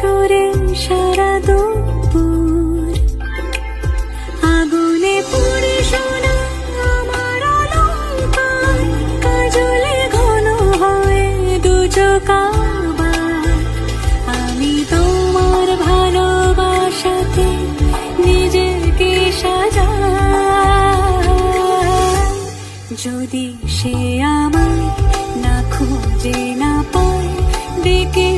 সুরে সারা দুপুর আগুনে পুড়ে সোনা আমার অলংকার, কাজলে ঘন হয়ে দু চোখ আবার। আমি তোমার ভালোবাসাতে নিজেকে সাজাই, যদি সে আমায় না খুঁজে না পায়, ডেকে